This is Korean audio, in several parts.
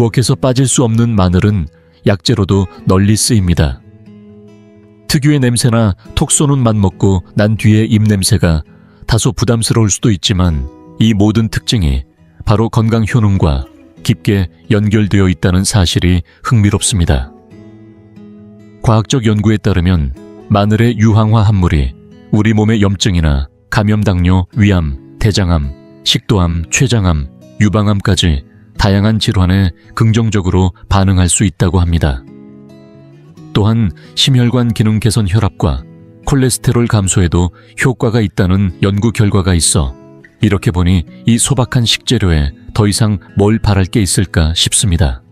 부엌에서 빠질 수 없는 마늘은 약재로도 널리 쓰입니다. 특유의 냄새나 톡 쏘는 맛 먹고 난 뒤의 입냄새가 다소 부담스러울 수도 있지만 이 모든 특징이 바로 건강 효능과 깊게 연결되어 있다는 사실이 흥미롭습니다. 과학적 연구에 따르면 마늘의 유황화 합물이 우리 몸의 염증이나 감염당뇨, 위암, 대장암, 식도암, 췌장암, 유방암까지 다양한 질환에 긍정적으로 반응할 수 있다고 합니다. 또한 심혈관 기능 개선 혈압과 콜레스테롤 감소에도 효과가 있다는 연구 결과가 있어 이렇게 보니 이 소박한 식재료에 더 이상 뭘 바랄 게 있을까 싶습니다.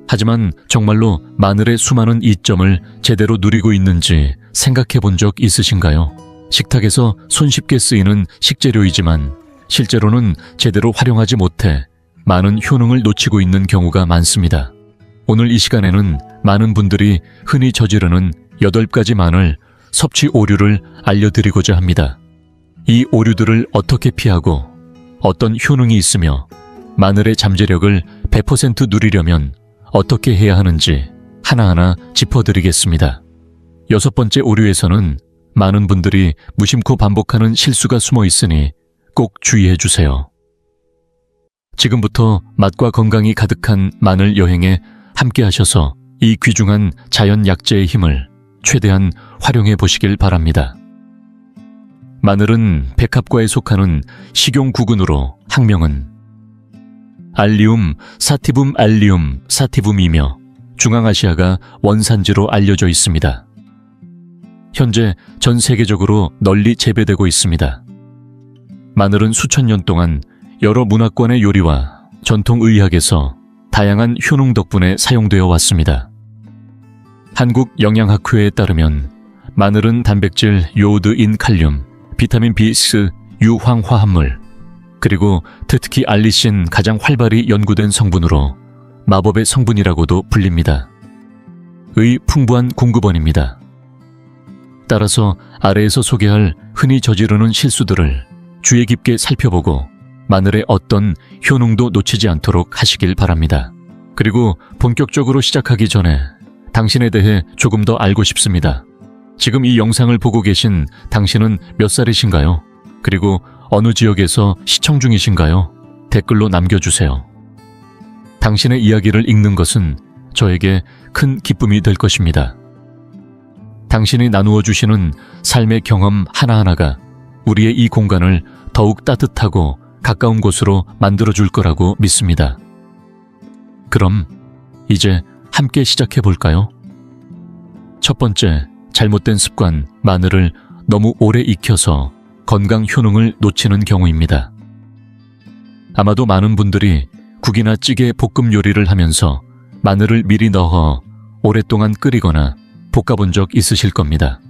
하지만 정말로 마늘의 수많은 이점을 제대로 누리고 있는지 생각해 본 적 있으신가요? 식탁에서 손쉽게 쓰이는 식재료이지만 실제로는 제대로 활용하지 못해 많은 효능을 놓치고 있는 경우가 많습니다. 오늘 이 시간에는 많은 분들이 흔히 저지르는 8가지 마늘 섭취 오류를 알려드리고자 합니다. 이 오류들을 어떻게 피하고 어떤 효능이 있으며 마늘의 잠재력을 100% 누리려면 어떻게 해야 하는지 하나하나 짚어드리겠습니다. 6번째 오류에서는 많은 분들이 무심코 반복하는 실수가 숨어 있으니 꼭 주의해 주세요. 지금부터 맛과 건강이 가득한 마늘 여행에 함께 하셔서 이 귀중한 자연 약재의 힘을 최대한 활용해 보시길 바랍니다. 마늘은 백합과에 속하는 식용구근으로 학명은 알리움 사티붐 알리움 사티붐이며 중앙아시아가 원산지로 알려져 있습니다. 현재 전 세계적으로 널리 재배되고 있습니다. 마늘은 수천 년 동안 여러 문화권의 요리와 전통의학에서 다양한 효능 덕분에 사용되어 왔습니다. 한국영양학회에 따르면 마늘은 단백질, 요오드, 인, 칼륨, 비타민 B6, 유황화합물, 그리고 특히 알리신 가장 활발히 연구된 성분으로 마법의 성분이라고도 불립니다. 의 풍부한 공급원입니다. 따라서 아래에서 소개할 흔히 저지르는 실수들을 주의 깊게 살펴보고 마늘의 어떤 효능도 놓치지 않도록 하시길 바랍니다. 그리고 본격적으로 시작하기 전에 당신에 대해 조금 더 알고 싶습니다. 지금 이 영상을 보고 계신 당신은 몇 살이신가요? 그리고 어느 지역에서 시청 중이신가요? 댓글로 남겨주세요. 당신의 이야기를 읽는 것은 저에게 큰 기쁨이 될 것입니다. 당신이 나누어 주시는 삶의 경험 하나하나가 우리의 이 공간을 더욱 따뜻하고 가까운 곳으로 만들어줄 거라고 믿습니다. 그럼 이제 함께 시작해 볼까요? 첫 번째, 잘못된 습관, 마늘을 너무 오래 익혀서 건강 효능을 놓치는 경우입니다. 아마도 많은 분들이 국이나 찌개, 볶음 요리를 하면서 마늘을 미리 넣어 오랫동안 끓이거나 볶아본 적 있으실 겁니다.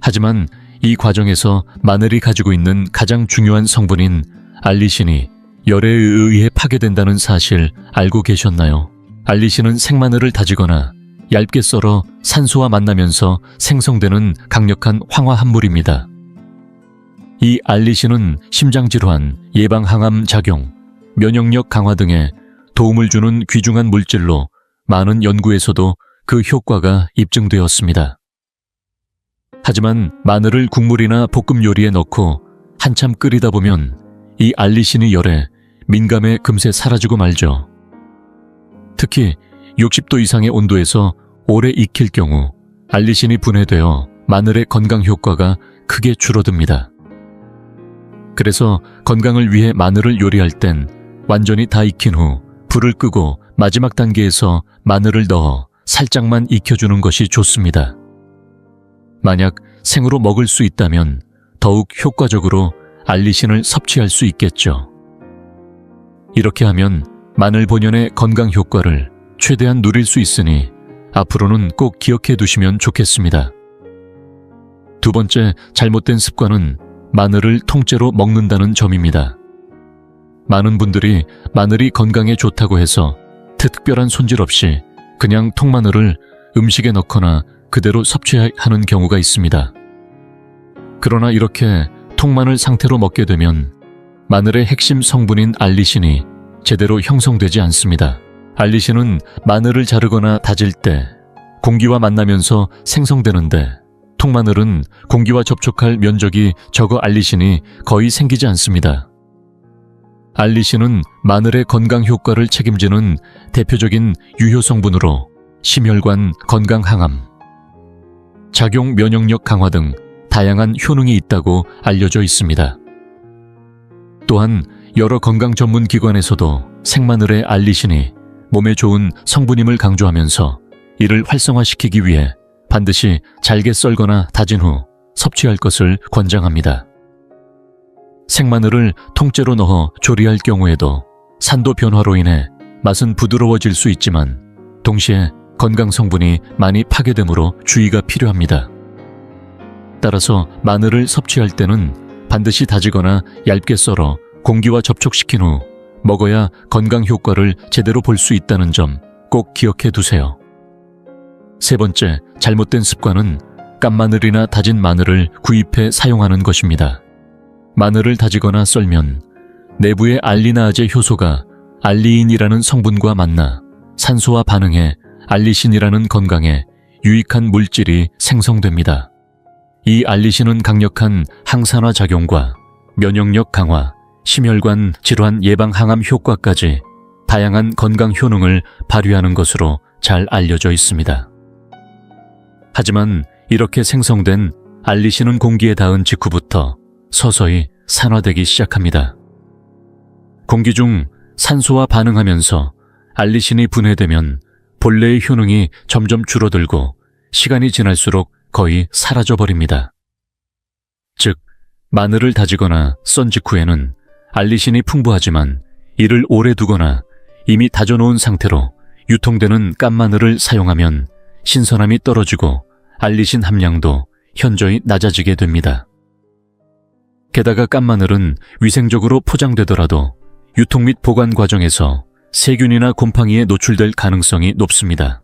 하지만 이 과정에서 마늘이 가지고 있는 가장 중요한 성분인 알리신이 열에 의해 파괴된다는 사실 알고 계셨나요? 알리신은 생마늘을 다지거나 얇게 썰어 산소와 만나면서 생성되는 강력한 황화합물입니다. 이 알리신은 심장질환, 예방항암 작용, 면역력 강화 등에 도움을 주는 귀중한 물질로 많은 연구에서도 그 효과가 입증되었습니다. 하지만 마늘을 국물이나 볶음 요리에 넣고 한참 끓이다 보면 이 알리신이 열에 민감해 금세 사라지고 말죠. 특히 60도 이상의 온도에서 오래 익힐 경우 알리신이 분해되어 마늘의 건강 효과가 크게 줄어듭니다. 그래서 건강을 위해 마늘을 요리할 땐 완전히 다 익힌 후 불을 끄고 마지막 단계에서 마늘을 넣어 살짝만 익혀주는 것이 좋습니다. 만약 생으로 먹을 수 있다면 더욱 효과적으로 알리신을 섭취할 수 있겠죠. 이렇게 하면 마늘 본연의 건강 효과를 최대한 누릴 수 있으니 앞으로는 꼭 기억해 두시면 좋겠습니다. 두 번째, 잘못된 습관은 마늘을 통째로 먹는다는 점입니다. 많은 분들이 마늘이 건강에 좋다고 해서 특별한 손질 없이 그냥 통마늘을 음식에 넣거나 그대로 섭취하는 경우가 있습니다. 그러나 이렇게 통마늘 상태로 먹게 되면 마늘의 핵심 성분인 알리신이 제대로 형성되지 않습니다. 알리신은 마늘을 자르거나 다질 때 공기와 만나면서 생성되는데 통마늘은 공기와 접촉할 면적이 적어 알리신이 거의 생기지 않습니다. 알리신은 마늘의 건강 효과를 책임지는 대표적인 유효 성분으로 심혈관 건강 항암, 작용 면역력 강화 등 다양한 효능이 있다고 알려져 있습니다. 또한 여러 건강 전문 기관에서도 생마늘의 알리신이 몸에 좋은 성분임을 강조하면서 이를 활성화시키기 위해 반드시 잘게 썰거나 다진 후 섭취할 것을 권장합니다. 생마늘을 통째로 넣어 조리할 경우에도 산도 변화로 인해 맛은 부드러워질 수 있지만 동시에 건강 성분이 많이 파괴되므로 주의가 필요합니다. 따라서 마늘을 섭취할 때는 반드시 다지거나 얇게 썰어 공기와 접촉시킨 후 먹어야 건강 효과를 제대로 볼 수 있다는 점 꼭 기억해 두세요. 세 번째, 잘못된 습관은 깐마늘이나 다진 마늘을 구입해 사용하는 것입니다. 마늘을 다지거나 썰면 내부의 알리나아제 효소가 알리인이라는 성분과 만나 산소와 반응해 알리신이라는 건강에 유익한 물질이 생성됩니다. 이 알리신은 강력한 항산화 작용과 면역력 강화, 심혈관 질환 예방 항암 효과까지 다양한 건강 효능을 발휘하는 것으로 잘 알려져 있습니다. 하지만 이렇게 생성된 알리신은 공기에 닿은 직후부터 서서히 산화되기 시작합니다. 공기 중 산소와 반응하면서 알리신이 분해되면 본래의 효능이 점점 줄어들고 시간이 지날수록 거의 사라져버립니다. 즉, 마늘을 다지거나 썬 직후에는 알리신이 풍부하지만 이를 오래 두거나 이미 다져놓은 상태로 유통되는 깐마늘을 사용하면 신선함이 떨어지고 알리신 함량도 현저히 낮아지게 됩니다. 게다가 깐마늘은 위생적으로 포장되더라도 유통 및 보관 과정에서 세균이나 곰팡이에 노출될 가능성이 높습니다.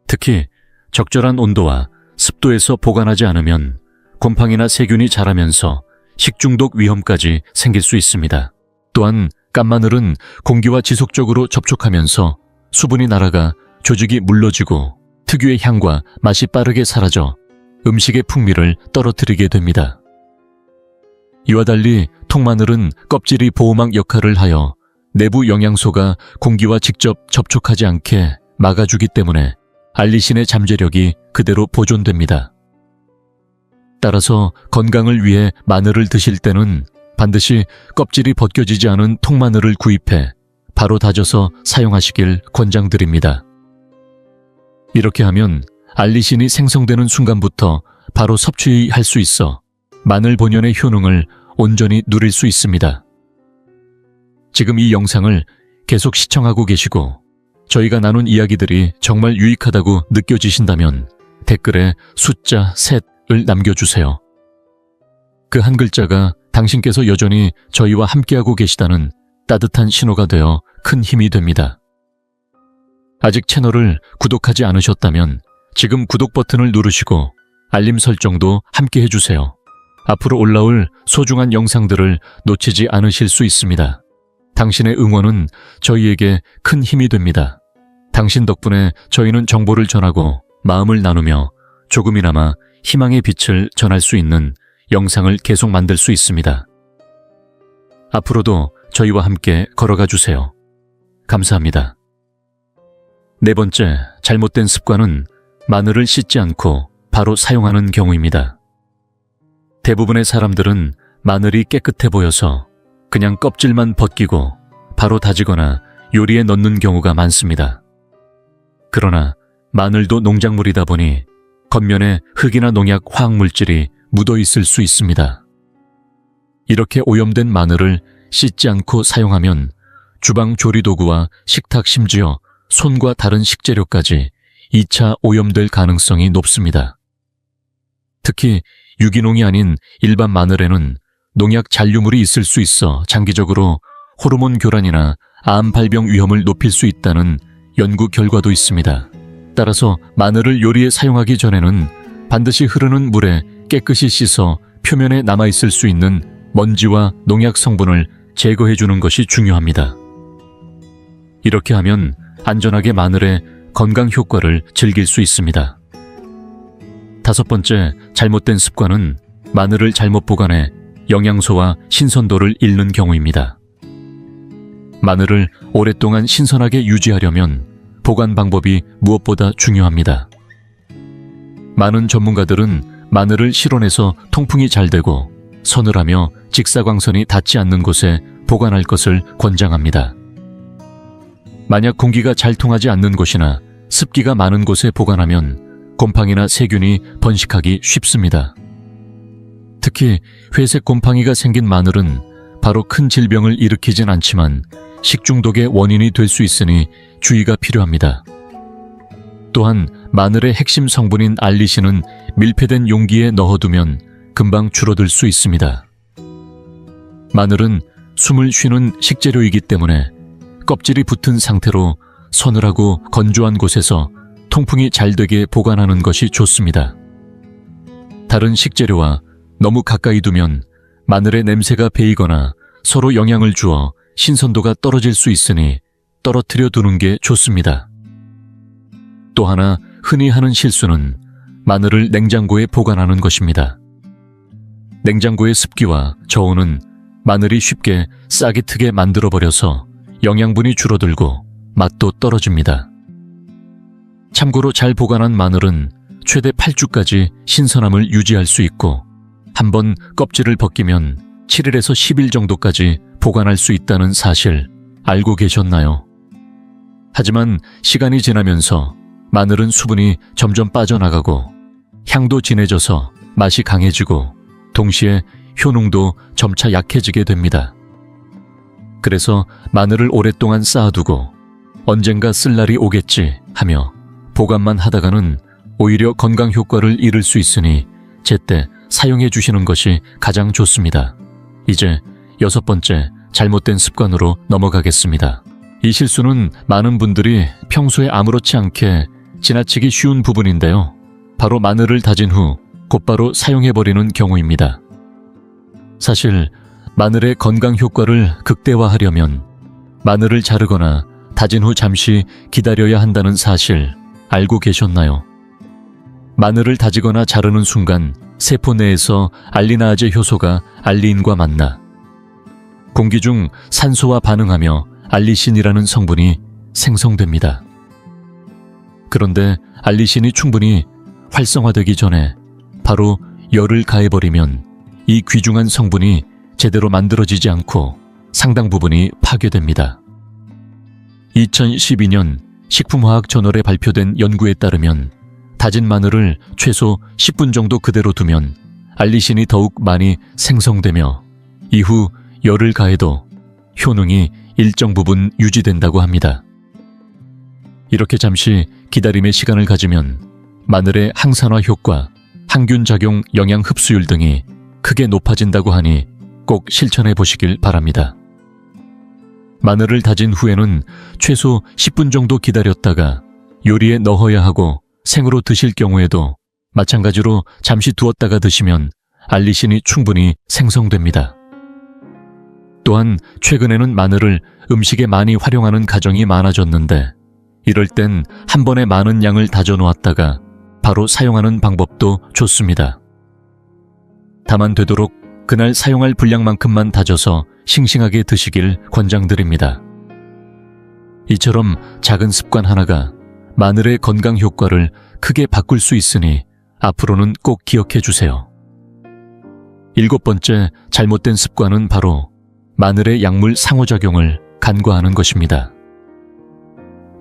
특히 적절한 온도와 습도에서 보관하지 않으면 곰팡이나 세균이 자라면서 식중독 위험까지 생길 수 있습니다. 또한 깐마늘은 공기와 지속적으로 접촉하면서 수분이 날아가 조직이 물러지고 특유의 향과 맛이 빠르게 사라져 음식의 풍미를 떨어뜨리게 됩니다. 이와 달리 통마늘은 껍질이 보호막 역할을 하여 내부 영양소가 공기와 직접 접촉하지 않게 막아주기 때문에 알리신의 잠재력이 그대로 보존됩니다. 따라서 건강을 위해 마늘을 드실 때는 반드시 껍질이 벗겨지지 않은 통마늘을 구입해 바로 다져서 사용하시길 권장드립니다. 이렇게 하면 알리신이 생성되는 순간부터 바로 섭취할 수 있어 마늘 본연의 효능을 온전히 누릴 수 있습니다. 지금 이 영상을 계속 시청하고 계시고 저희가 나눈 이야기들이 정말 유익하다고 느껴지신다면 댓글에 숫자 3을 남겨주세요. 그 한 글자가 당신께서 여전히 저희와 함께하고 계시다는 따뜻한 신호가 되어 큰 힘이 됩니다. 아직 채널을 구독하지 않으셨다면 지금 구독 버튼을 누르시고 알림 설정도 함께 해주세요. 앞으로 올라올 소중한 영상들을 놓치지 않으실 수 있습니다. 당신의 응원은 저희에게 큰 힘이 됩니다. 당신 덕분에 저희는 정보를 전하고 마음을 나누며 조금이나마 희망의 빛을 전할 수 있는 영상을 계속 만들 수 있습니다. 앞으로도 저희와 함께 걸어가 주세요. 감사합니다. 네 번째, 잘못된 습관은 마늘을 씻지 않고 바로 사용하는 경우입니다. 대부분의 사람들은 마늘이 깨끗해 보여서 그냥 껍질만 벗기고 바로 다지거나 요리에 넣는 경우가 많습니다. 그러나 마늘도 농작물이다 보니 겉면에 흙이나 농약 화학물질이 묻어 있을 수 있습니다. 이렇게 오염된 마늘을 씻지 않고 사용하면 주방 조리도구와 식탁 심지어 손과 다른 식재료까지 2차 오염될 가능성이 높습니다. 특히 유기농이 아닌 일반 마늘에는 농약 잔류물이 있을 수 있어 장기적으로 호르몬 교란이나 암 발병 위험을 높일 수 있다는 연구 결과도 있습니다. 따라서 마늘을 요리에 사용하기 전에는 반드시 흐르는 물에 깨끗이 씻어 표면에 남아있을 수 있는 먼지와 농약 성분을 제거해 주는 것이 중요합니다. 이렇게 하면 안전하게 마늘의 건강 효과를 즐길 수 있습니다. 5번째, 잘못된 습관은 마늘을 잘못 보관해 영양소와 신선도를 잃는 경우입니다. 마늘을 오랫동안 신선하게 유지하려면 보관 방법이 무엇보다 중요합니다. 많은 전문가들은 마늘을 실온에서 통풍이 잘 되고 서늘하며 직사광선이 닿지 않는 곳에 보관할 것을 권장합니다. 만약 공기가 잘 통하지 않는 곳이나 습기가 많은 곳에 보관하면 곰팡이나 세균이 번식하기 쉽습니다. 특히 회색 곰팡이가 생긴 마늘은 바로 큰 질병을 일으키진 않지만 식중독의 원인이 될 수 있으니 주의가 필요합니다. 또한 마늘의 핵심 성분인 알리신은 밀폐된 용기에 넣어두면 금방 줄어들 수 있습니다. 마늘은 숨을 쉬는 식재료이기 때문에 껍질이 붙은 상태로 서늘하고 건조한 곳에서 통풍이 잘 되게 보관하는 것이 좋습니다. 다른 식재료와 너무 가까이 두면 마늘의 냄새가 배이거나 서로 영향을 주어 신선도가 떨어질 수 있으니 떨어뜨려 두는 게 좋습니다. 또 하나 흔히 하는 실수는 마늘을 냉장고에 보관하는 것입니다. 냉장고의 습기와 저온은 마늘이 쉽게 싹이 트게 만들어버려서 영양분이 줄어들고 맛도 떨어집니다. 참고로 잘 보관한 마늘은 최대 8주까지 신선함을 유지할 수 있고 한번 껍질을 벗기면 7일에서 10일 정도까지 보관할 수 있다는 사실 알고 계셨나요? 하지만 시간이 지나면서 마늘은 수분이 점점 빠져나가고 향도 진해져서 맛이 강해지고 동시에 효능도 점차 약해지게 됩니다. 그래서 마늘을 오랫동안 쌓아두고 언젠가 쓸 날이 오겠지 하며 보관만 하다가는 오히려 건강 효과를 잃을 수 있으니 제때 사용해 주시는 것이 가장 좋습니다. 이제 6번째, 잘못된 습관으로 넘어가겠습니다. 이 실수는 많은 분들이 평소에 아무렇지 않게 지나치기 쉬운 부분인데요. 바로 마늘을 다진 후 곧바로 사용해버리는 경우입니다. 사실 마늘의 건강 효과를 극대화하려면 마늘을 자르거나 다진 후 잠시 기다려야 한다는 사실 알고 계셨나요? 마늘을 다지거나 자르는 순간 세포 내에서 알리나아제 효소가 알리인과 만나 공기 중 산소와 반응하며 알리신이라는 성분이 생성됩니다. 그런데 알리신이 충분히 활성화되기 전에 바로 열을 가해버리면 이 귀중한 성분이 제대로 만들어지지 않고 상당 부분이 파괴됩니다. 2012년 식품화학 저널에 발표된 연구에 따르면 다진 마늘을 최소 10분 정도 그대로 두면 알리신이 더욱 많이 생성되며 이후 열을 가해도 효능이 일정 부분 유지된다고 합니다. 이렇게 잠시 기다림의 시간을 가지면 마늘의 항산화 효과, 항균 작용 영양 흡수율 등이 크게 높아진다고 하니 꼭 실천해 보시길 바랍니다. 마늘을 다진 후에는 최소 10분 정도 기다렸다가 요리에 넣어야 하고 생으로 드실 경우에도 마찬가지로 잠시 두었다가 드시면 알리신이 충분히 생성됩니다. 또한 최근에는 마늘을 음식에 많이 활용하는 가정이 많아졌는데 이럴 땐 한 번에 많은 양을 다져 놓았다가 바로 사용하는 방법도 좋습니다. 다만 되도록 그날 사용할 분량만큼만 다져서 싱싱하게 드시길 권장드립니다. 이처럼 작은 습관 하나가 마늘의 건강 효과를 크게 바꿀 수 있으니 앞으로는 꼭 기억해 주세요. 7번째, 잘못된 습관은 바로 마늘의 약물 상호작용을 간과하는 것입니다.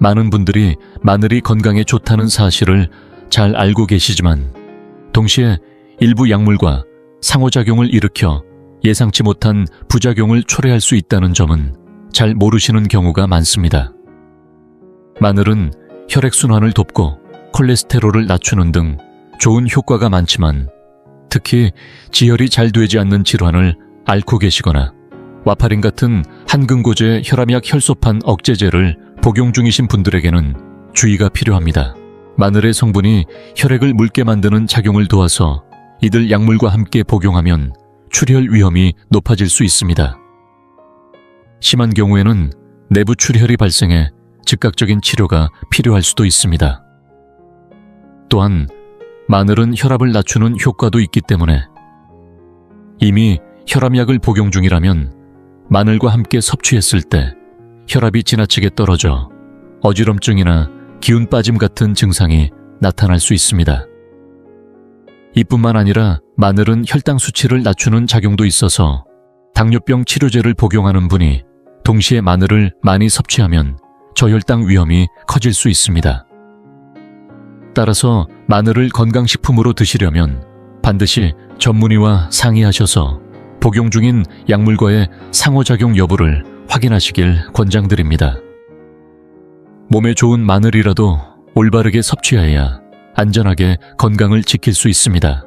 많은 분들이 마늘이 건강에 좋다는 사실을 잘 알고 계시지만 동시에 일부 약물과 상호작용을 일으켜 예상치 못한 부작용을 초래할 수 있다는 점은 잘 모르시는 경우가 많습니다. 마늘은 혈액순환을 돕고 콜레스테롤을 낮추는 등 좋은 효과가 많지만 특히 지혈이 잘 되지 않는 질환을 앓고 계시거나 와파린 같은 한근고제 혈압약 혈소판 억제제를 복용 중이신 분들에게는 주의가 필요합니다. 마늘의 성분이 혈액을 묽게 만드는 작용을 도와서 이들 약물과 함께 복용하면 출혈 위험이 높아질 수 있습니다. 심한 경우에는 내부 출혈이 발생해 즉각적인 치료가 필요할 수도 있습니다. 또한 마늘은 혈압을 낮추는 효과도 있기 때문에 이미 혈압약을 복용 중이라면 마늘과 함께 섭취했을 때 혈압이 지나치게 떨어져 어지럼증이나 기운 빠짐 같은 증상이 나타날 수 있습니다. 이뿐만 아니라 마늘은 혈당 수치를 낮추는 작용도 있어서 당뇨병 치료제를 복용하는 분이 동시에 마늘을 많이 섭취하면 저혈당 위험이 커질 수 있습니다. 따라서 마늘을 건강식품으로 드시려면 반드시 전문의와 상의하셔서 복용 중인 약물과의 상호작용 여부를 확인하시길 권장드립니다. 몸에 좋은 마늘이라도 올바르게 섭취해야 안전하게 건강을 지킬 수 있습니다.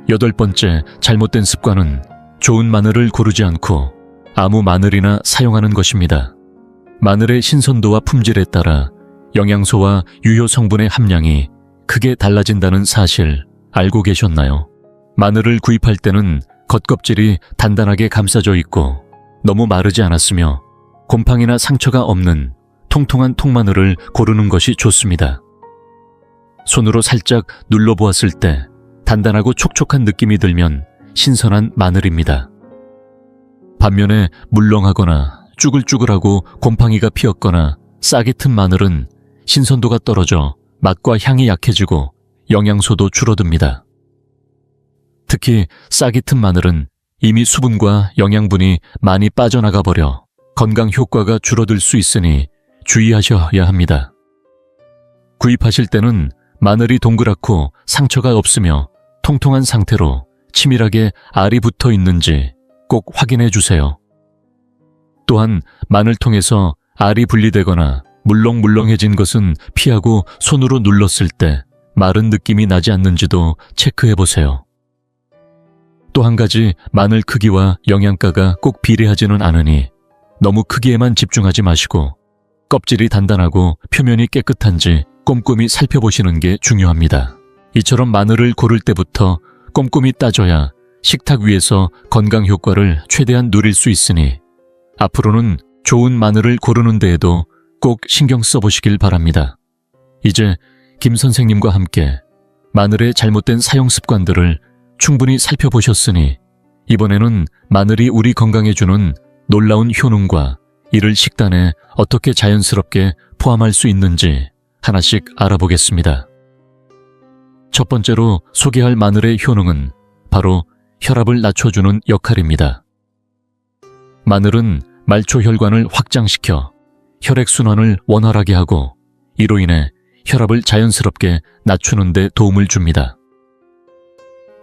8번째 잘못된 습관은 좋은 마늘을 고르지 않고 아무 마늘이나 사용하는 것입니다. 마늘의 신선도와 품질에 따라 영양소와 유효 성분의 함량이 크게 달라진다는 사실 알고 계셨나요? 마늘을 구입할 때는 겉껍질이 단단하게 감싸져 있고 너무 마르지 않았으며 곰팡이나 상처가 없는 통통한 통마늘을 고르는 것이 좋습니다. 손으로 살짝 눌러보았을 때 단단하고 촉촉한 느낌이 들면 신선한 마늘입니다. 반면에 물렁하거나 쭈글쭈글하고 곰팡이가 피었거나 싹이 튼 마늘은 신선도가 떨어져 맛과 향이 약해지고 영양소도 줄어듭니다. 특히 싹이 튼 마늘은 이미 수분과 영양분이 많이 빠져나가 버려 건강 효과가 줄어들 수 있으니 주의하셔야 합니다. 구입하실 때는 마늘이 동그랗고 상처가 없으며 통통한 상태로 치밀하게 알이 붙어 있는지 꼭 확인해 주세요. 또한 마늘통에서 알이 분리되거나 물렁물렁해진 것은 피하고 손으로 눌렀을 때 마른 느낌이 나지 않는지도 체크해 보세요. 또 한 가지 마늘 크기와 영양가가 꼭 비례하지는 않으니 너무 크기에만 집중하지 마시고 껍질이 단단하고 표면이 깨끗한지 꼼꼼히 살펴보시는 게 중요합니다. 이처럼 마늘을 고를 때부터 꼼꼼히 따져야 식탁 위에서 건강 효과를 최대한 누릴 수 있으니 앞으로는 좋은 마늘을 고르는 데에도 꼭 신경 써보시길 바랍니다. 이제 김 선생님과 함께 마늘의 잘못된 사용 습관들을 충분히 살펴보셨으니 이번에는 마늘이 우리 건강에 주는 놀라운 효능과 이를 식단에 어떻게 자연스럽게 포함할 수 있는지 하나씩 알아보겠습니다. 첫 번째로 소개할 마늘의 효능은 바로 혈압을 낮춰주는 역할입니다. 마늘은 말초혈관을 확장시켜 혈액순환을 원활하게 하고 이로 인해 혈압을 자연스럽게 낮추는 데 도움을 줍니다.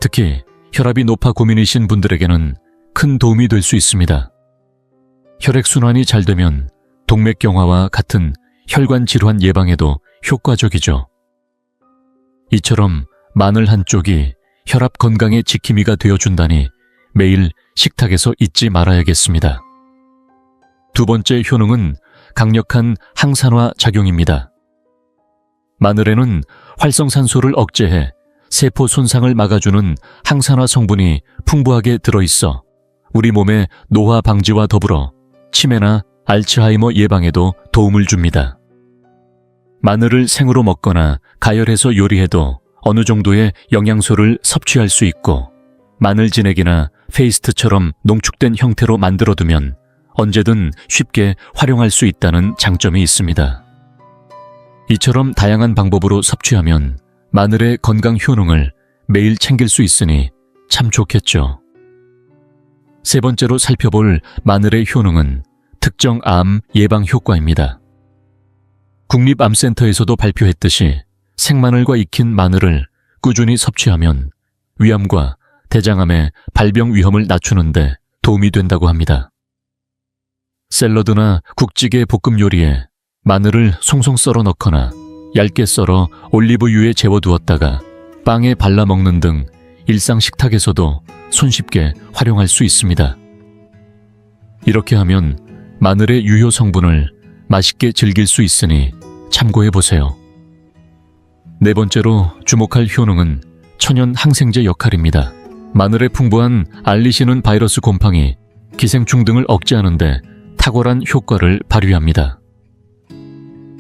특히 혈압이 높아 고민이신 분들에게는 큰 도움이 될 수 있습니다. 혈액순환이 잘 되면 동맥경화와 같은 혈관 질환 예방에도 효과적이죠. 이처럼 마늘 한 쪽이 혈압 건강의 지킴이가 되어준다니 매일 식탁에서 잊지 말아야겠습니다. 두 번째 효능은 강력한 항산화 작용입니다. 마늘에는 활성산소를 억제해 세포 손상을 막아주는 항산화 성분이 풍부하게 들어있어 우리 몸의 노화 방지와 더불어 치매나 알츠하이머 예방에도 도움을 줍니다. 마늘을 생으로 먹거나 가열해서 요리해도 어느 정도의 영양소를 섭취할 수 있고 마늘 진액이나 페이스트처럼 농축된 형태로 만들어두면 언제든 쉽게 활용할 수 있다는 장점이 있습니다. 이처럼 다양한 방법으로 섭취하면 마늘의 건강 효능을 매일 챙길 수 있으니 참 좋겠죠. 세 번째로 살펴볼 마늘의 효능은 특정 암 예방 효과입니다. 국립암센터에서도 발표했듯이 생마늘과 익힌 마늘을 꾸준히 섭취하면 위암과 대장암의 발병 위험을 낮추는 데 도움이 된다고 합니다. 샐러드나 국찌개 볶음 요리에 마늘을 송송 썰어 넣거나 얇게 썰어 올리브유에 재워두었다가 빵에 발라 먹는 등 일상 식탁에서도 손쉽게 활용할 수 있습니다. 이렇게 하면 마늘의 유효 성분을 맛있게 즐길 수 있으니 참고해보세요. 네 번째로 주목할 효능은 천연 항생제 역할입니다. 마늘에 풍부한 알리시는 바이러스 곰팡이, 기생충 등을 억제하는 데 탁월한 효과를 발휘합니다.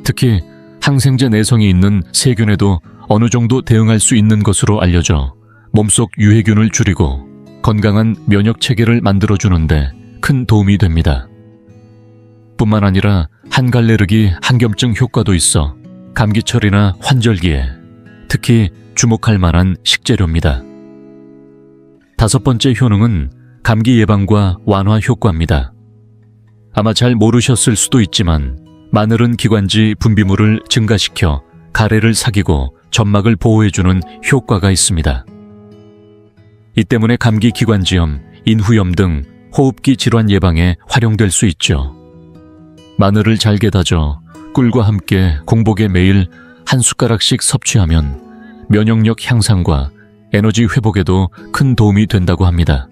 특히 항생제 내성이 있는 세균에도 어느 정도 대응할 수 있는 것으로 알려져 몸속 유해균을 줄이고 건강한 면역 체계를 만들어주는데 큰 도움이 됩니다. 뿐만 아니라 한갈래르기 항염증 효과도 있어 감기철이나 환절기에 특히 주목할 만한 식재료입니다. 5번째 효능은 감기 예방과 완화 효과입니다. 아마 잘 모르셨을 수도 있지만 마늘은 기관지 분비물을 증가시켜 가래를 삭이고 점막을 보호해주는 효과가 있습니다. 이 때문에 감기 기관지염, 인후염 등 호흡기 질환 예방에 활용될 수 있죠. 마늘을 잘게 다져 꿀과 함께 공복에 매일 한 숟가락씩 섭취하면 면역력 향상과 에너지 회복에도 큰 도움이 된다고 합니다.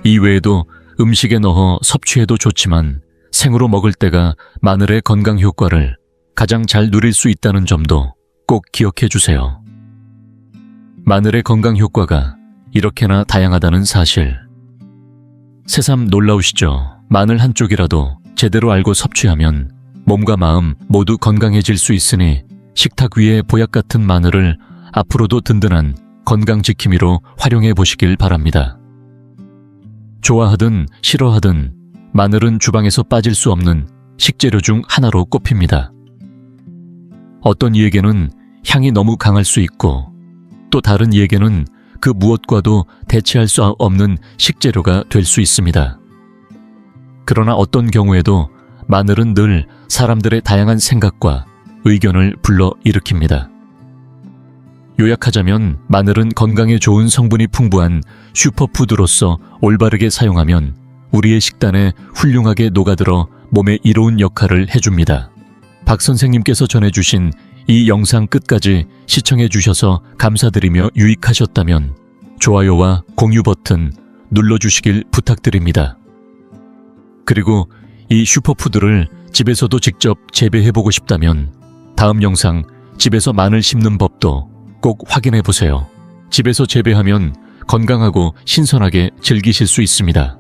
이 외에도 음식에 넣어 섭취해도 좋지만 생으로 먹을 때가 마늘의 건강 효과를 가장 잘 누릴 수 있다는 점도 꼭 기억해 주세요. 마늘의 건강 효과가 이렇게나 다양하다는 사실. 새삼 놀라우시죠? 마늘 한 쪽이라도 제대로 알고 섭취하면 몸과 마음 모두 건강해질 수 있으니 식탁 위에 보약 같은 마늘을 앞으로도 든든한 건강 지킴이로 활용해 보시길 바랍니다. 좋아하든 싫어하든 마늘은 주방에서 빠질 수 없는 식재료 중 하나로 꼽힙니다. 어떤 이에게는 향이 너무 강할 수 있고 또 다른 이에게는 그 무엇과도 대체할 수 없는 식재료가 될 수 있습니다. 그러나 어떤 경우에도 마늘은 늘 사람들의 다양한 생각과 의견을 불러일으킵니다. 요약하자면 마늘은 건강에 좋은 성분이 풍부한 슈퍼푸드로서 올바르게 사용하면 우리의 식단에 훌륭하게 녹아들어 몸에 이로운 역할을 해줍니다. 박 선생님께서 전해주신 이 영상 끝까지 시청해 주셔서 감사드리며 유익하셨다면 좋아요와 공유 버튼 눌러주시길 부탁드립니다. 그리고 이 슈퍼푸드를 집에서도 직접 재배해보고 싶다면 다음 영상 집에서 마늘 심는 법도 꼭 확인해 보세요. 집에서 재배하면 건강하고 신선하게 즐기실 수 있습니다.